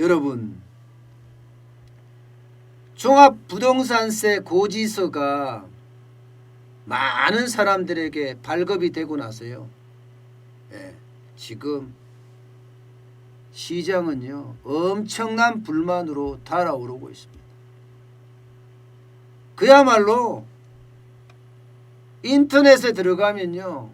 여러분, 종합부동산세 고지서가 많은 사람들에게 발급이 되고 나서요, 지금 시장은요 엄청난 불만으로 달아오르고 있습니다. 그야말로 인터넷에 들어가면요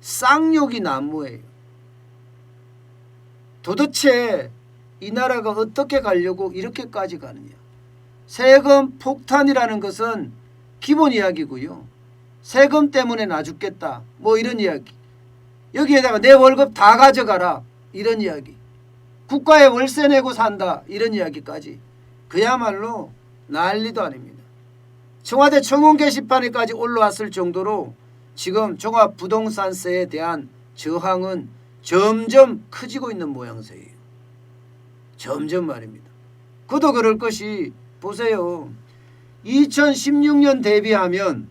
쌍욕이 난무해요. 도대체 이 나라가 어떻게 가려고 이렇게까지 가느냐. 세금 폭탄이라는 것은 기본 이야기고요. 세금 때문에 나 죽겠다 뭐 이런 이야기. 여기에다가 내 월급 다 가져가라 이런 이야기. 국가에 월세 내고 산다 이런 이야기까지 그야말로 난리도 아닙니다. 청와대 청원 게시판에까지 올라왔을 정도로 지금 종합부동산세에 대한 저항은 점점 커지고 있는 모양새예요. 점점 말입니다. 그도 그럴 것이 보세요. 2016년 대비하면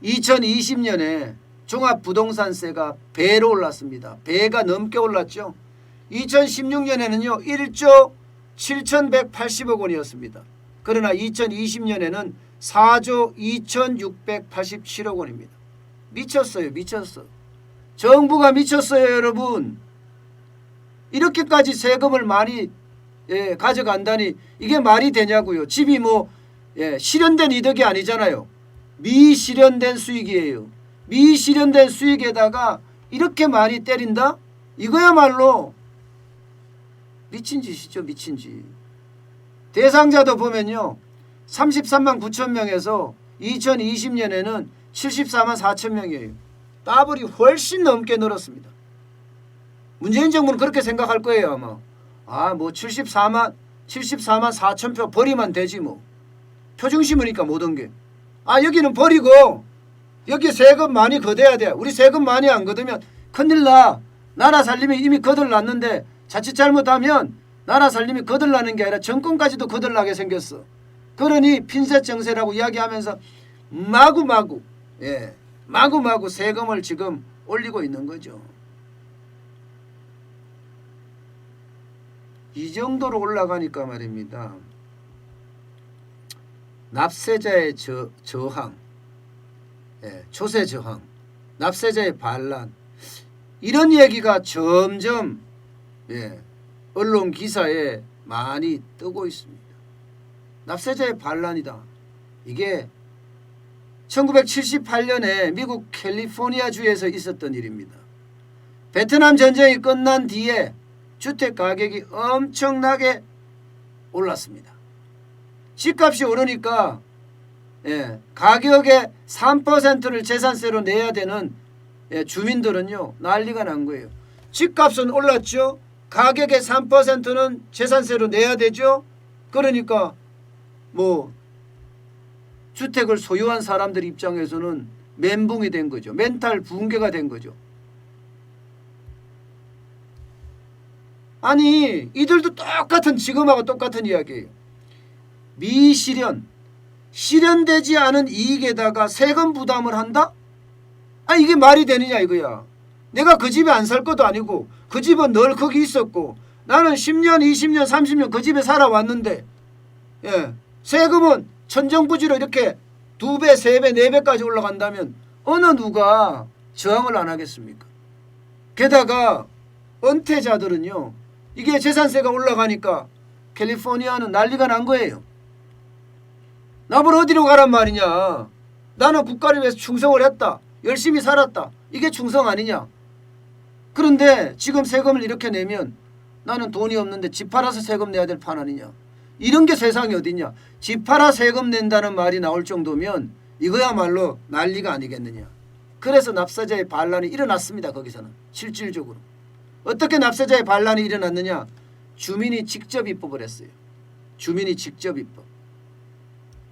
2020년에 종합부동산세가 배로 올랐습니다. 배가 넘게 올랐죠. 2016년에는요 1조 7,180억 원이었습니다. 그러나 2020년에는 4조 2,687억 원입니다. 미쳤어요. 미쳤어. 정부가 미쳤어요. 여러분. 이렇게까지 세금을 많이 가져간다니 이게 말이 되냐고요. 집이 뭐 실현된 이득이 아니잖아요. 미실현된 수익이에요. 미실현된 수익에다가 이렇게 많이 때린다? 이거야말로 미친 짓이죠. 미친 짓. 대상자도 보면요 33만 9천 명에서 2020년에는 74만 4천 명이에요. 더블이 훨씬 넘게 늘었습니다. 문재인 정부는 그렇게 생각할 거예요. 아마 뭐 74만 4천 표 버리면 되지 뭐. 표중 심으니까 모든 게. 여기는 버리고 여기 세금 많이 걷어야 돼. 우리 세금 많이 안 걷으면 큰일 나. 나라 살림이 이미 거들났는데 자칫 잘못하면 나라 살림이 거들나는 게 아니라 정권까지도 거들나게 생겼어. 그러니 핀셋 정세라고 이야기하면서 마구마구 세금을 지금 올리고 있는 거죠. 이 정도로 올라가니까 말입니다. 납세자의 저항, 조세 저항, 납세자의 반란 이런 얘기가 점점 언론 기사에 많이 뜨고 있습니다. 납세자의 반란이다. 이게 1978년에 미국 캘리포니아주에서 있었던 일입니다. 베트남 전쟁이 끝난 뒤에 주택 가격이 엄청나게 올랐습니다. 집값이 오르니까 가격의 3%를 재산세로 내야 되는 주민들은요 난리가 난 거예요. 집값은 올랐죠. 가격의 3%는 재산세로 내야 되죠. 그러니까 뭐 주택을 소유한 사람들 입장에서는 멘붕이 된 거죠. 멘탈 붕괴가 된 거죠. 아니 이들도 똑같은 지금하고 똑같은 이야기예요. 미실현 실현되지 않은 이익에다가 세금 부담을 한다? 이게 말이 되느냐 이거야. 내가 그 집에 안 살 것도 아니고 그 집은 늘 거기 있었고 나는 10년 20년 30년 그 집에 살아왔는데 세금은 천정부지로 이렇게 2배 3배 4배까지 올라간다면 어느 누가 저항을 안 하겠습니까? 게다가 은퇴자들은요 이게 재산세가 올라가니까 캘리포니아는 난리가 난 거예요. 나보러 어디로 가란 말이냐. 나는 국가를 위해서 충성을 했다. 열심히 살았다. 이게 충성 아니냐. 그런데 지금 세금을 이렇게 내면 나는 돈이 없는데 집 팔아서 세금 내야 될 판 아니냐. 이런 게 세상에 어딨냐. 집 팔아 세금 낸다는 말이 나올 정도면 이거야말로 난리가 아니겠느냐. 그래서 납세자의 반란이 일어났습니다. 거기서는 실질적으로. 어떻게 납세자의 반란이 일어났느냐. 주민이 직접 입법을 했어요. 주민이 직접 입법.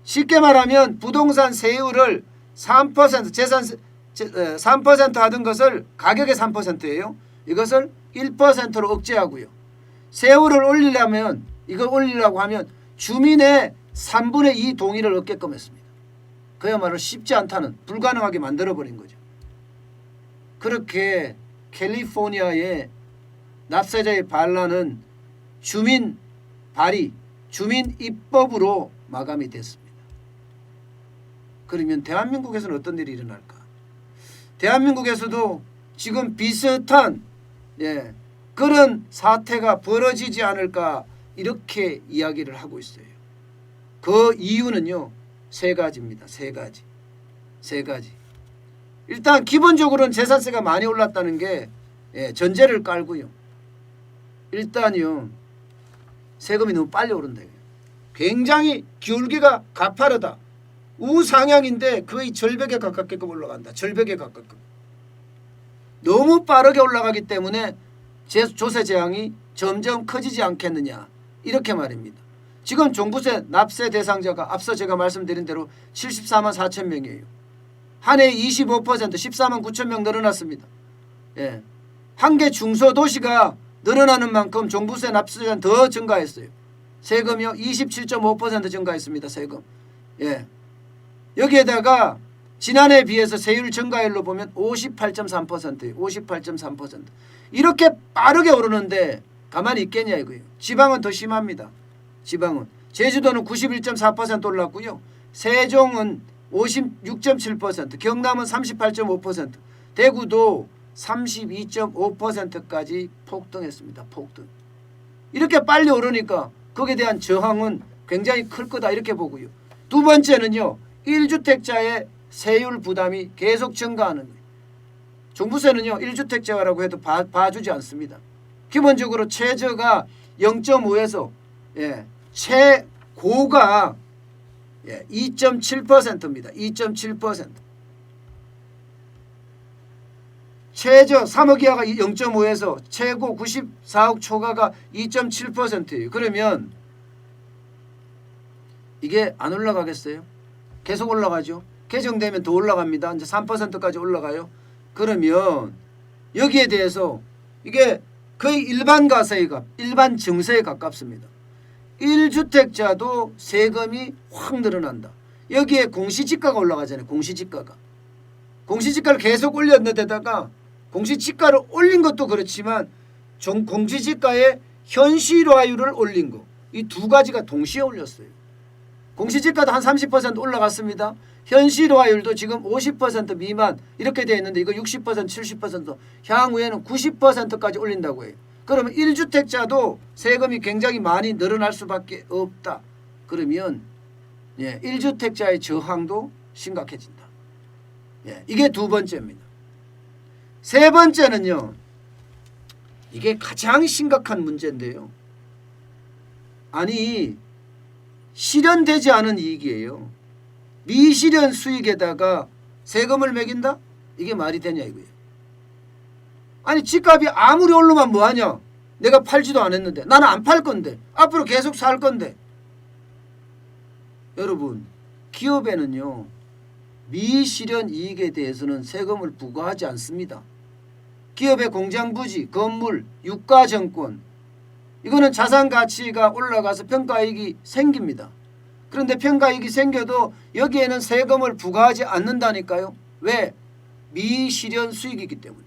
쉽게 말하면 부동산 세율을 3% 재산세 3% 하던 것을 가격의 3%예요. 이것을 1%로 억제하고요. 세율을 올리려면 이걸 올리려고 하면 주민의 3분의 2 동의를 얻게끔 했습니다. 그야말로 쉽지 않다는 불가능하게 만들어버린 거죠. 그렇게 캘리포니아의 납세자의 반란은 주민 발의, 주민 입법으로 마감이 됐습니다. 그러면 대한민국에서는 어떤 일이 일어날까? 대한민국에서도 지금 비슷한 그런 사태가 벌어지지 않을까 이렇게 이야기를 하고 있어요. 그 이유는요, 세 가지입니다. 세 가지. 일단 기본적으로는 재산세가 많이 올랐다는 게 전제를 깔고요. 일단요, 세금이 너무 빨리 오른다. 굉장히 기울기가 가파르다. 우상향인데 거의 절벽에 가깝게끔 올라간다. 절벽에 가깝게끔. 너무 빠르게 올라가기 때문에 조세 재앙이 점점 커지지 않겠느냐 이렇게 말입니다. 지금 종부세 납세 대상자가 앞서 제가 말씀드린 대로 74만 4천 명이에요. 한 해 25% 14만 9천 명 늘어났습니다. 한 개 중소도시가 늘어나는 만큼 종부세 납세자는 더 증가했어요. 세금이요 27.5% 증가했습니다. 세금. 여기에다가 지난해에 비해서 세율 증가율로 보면 58.3%예요. 58.3%. 이렇게 빠르게 오르는데 가만히 있겠냐 이거예요. 지방은 더 심합니다. 지방은. 제주도는 91.4% 올랐고요. 세종은 56.7%, 경남은 38.5%, 대구도 32.5%까지 폭등했습니다. 폭등. 이렇게 빨리 오르니까 거기에 대한 저항은 굉장히 클 거다 이렇게 보고요. 두 번째는요. 1주택자의 세율 부담이 계속 증가하는 거예요. 종부세는요. 1주택자라고 해도 봐주지 않습니다. 기본적으로 최저가 0.5에서 최고가 2.7%입니다. 2.7%. 최저 3억 이하가 0.5에서 최고 94억 초과가 2.7%예요. 그러면 이게 안 올라가겠어요? 계속 올라가죠. 개정되면 더 올라갑니다. 이제 3%까지 올라가요. 그러면 여기에 대해서 이게 거의 일반 가세가 일반 증세에 가깝습니다. 1주택자도 세금이 확 늘어난다. 여기에 공시지가가 올라가잖아요. 공시지가를 계속 올렸는데다가 공시지가를 올린 것도 그렇지만 공시지가의 현실화율을 올린 거. 이 두 가지가 동시에 올렸어요. 공시지가도 한 30% 올라갔습니다. 현실화율도 지금 50% 미만 이렇게 되어 있는데 이거 60% 70% 향후에는 90%까지 올린다고 해요. 그러면 1주택자도 세금이 굉장히 많이 늘어날 수밖에 없다. 그러면 1주택자의 저항도 심각해진다. 이게 두 번째입니다. 세 번째는요. 이게 가장 심각한 문제인데요. 아니 실현되지 않은 이익이에요. 미실현 수익에다가 세금을 매긴다? 이게 말이 되냐 이거예요. 아니 집값이 아무리 오르면 뭐하냐. 내가 팔지도 않았는데. 나는 안 팔 건데. 앞으로 계속 살 건데. 여러분 기업에는요. 미실현 이익에 대해서는 세금을 부과하지 않습니다. 기업의 공장부지, 건물, 유가증권 이거는 자산가치가 올라가서 평가이익이 생깁니다. 그런데 평가이익이 생겨도 여기에는 세금을 부과하지 않는다니까요. 왜? 미실현 수익이기 때문에.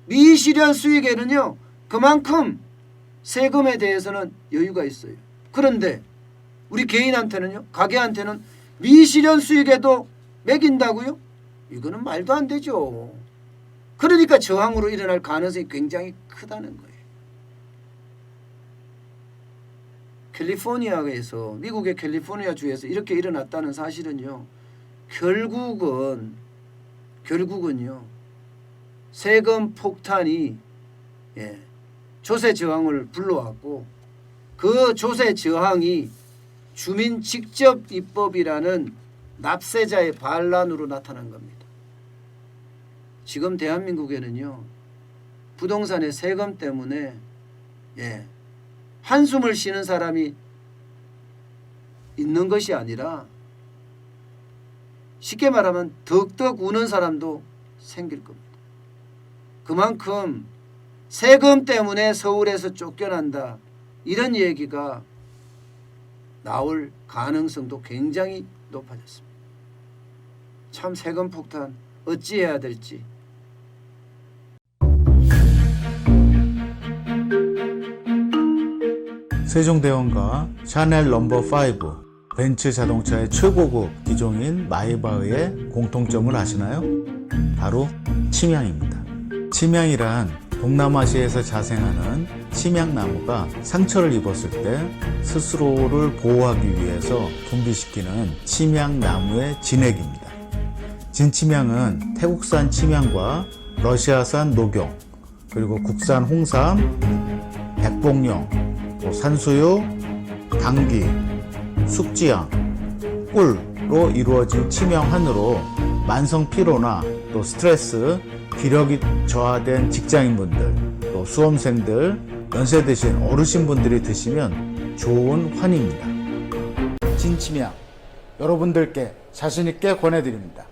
미실현 수익에는요. 그만큼 세금에 대해서는 여유가 있어요. 그런데 우리 개인한테는요. 가게한테는 미실현 수익에도 매긴다고요? 이거는 말도 안 되죠. 그러니까 저항으로 일어날 가능성이 굉장히 크다는 거예요. 캘리포니아에서 미국의 캘리포니아 주에서 이렇게 일어났다는 사실은요. 결국은요. 세금 폭탄이 조세 저항을 불러왔고 그 조세 저항이 주민 직접 입법이라는 납세자의 반란으로 나타난 겁니다. 지금 대한민국에는요. 부동산의 세금 때문에 한숨을 쉬는 사람이 있는 것이 아니라 쉽게 말하면 덕덕 우는 사람도 생길 겁니다. 그만큼 세금 때문에 서울에서 쫓겨난다. 이런 얘기가 나올 가능성도 굉장히 높아졌습니다. 참 세금 폭탄 어찌해야 될지 세종대왕과 샤넬 넘버 5, 벤츠 자동차의 최고급 기종인 마이바흐의 공통점을 아시나요? 바로 침향입니다. 침향이란 동남아시아에서 자생하는 침향나무가 상처를 입었을 때 스스로를 보호하기 위해서 분비시키는 침향나무의 진액입니다. 진침향은 태국산 침향과 러시아산 녹용, 그리고 국산 홍삼, 백봉령, 또 산수유, 당귀, 숙지향, 꿀로 이루어진 침향환으로 만성 피로나 또 스트레스, 기력이 저하된 직장인분들, 또 수험생들, 연세 드신 어르신분들이 드시면 좋은 환입니다. 진침향 여러분들께 자신있게 권해드립니다.